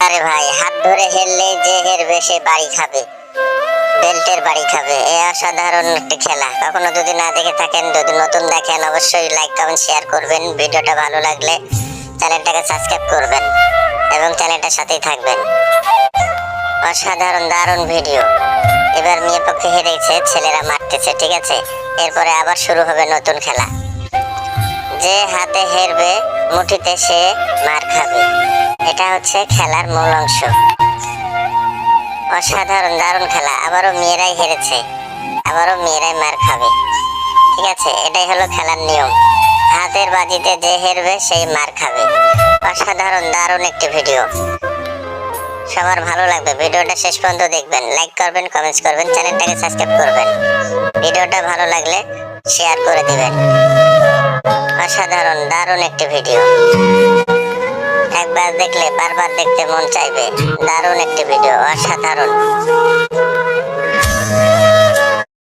আরে ভাই, হাত ধরে হেললে যে হেরবে সে বাড়ি খাবে, বেল্টের বাড়ি খাবে। এ অসাধারণ একটি খেলা। কখনো যদি না দেখে থাকেন, যদি নতুন দেখেন, অবশ্যই লাইক কমেন্ট শেয়ার করবেন। ভিডিওটা ভালো লাগলে চ্যানেলটাকে সাবস্ক্রাইব করবেন এবং চ্যানেলটার সাথেই থাকবেন। অসাধারণ দারুণ ভিডিও। এবার মেয়ে পক্ষে হেরেছে, ছেলেরা মারতেছে, ঠিক আছে। এরপরে আবার শুরু হবে নতুন খেলা। যে হাতে হেরবে মুঠিতে সে মার খাবে, এটা হচ্ছে খেলার মূল অংশ। অসাধারণ দারুণ খেলা। আবারও মেয়েরাই হেরেছে, আবারও মেয়েরাই মার খাবে, ঠিক আছে। এটাই হলো খেলার নিয়ম। হাতের বাজিতে যে হেরবে সেই মার খাবে। অসাধারণ দারুণ একটি ভিডিও। সবার ভালো লাগবে, ভিডিওটা শেষ পর্যন্ত দেখবেন, লাইক করবেন, কমেন্টস করবেন, চ্যানেলটাকে সাবস্ক্রাইব করবেন। ভিডিওটা ভালো লাগলে শেয়ার করে দিবেন। অসাধারণ দারুণ একটি ভিডিও। একবার দেখলে বারবার দেখতে মন চাইবে। দারুণ একটি ভিডিও, অসাধারণ।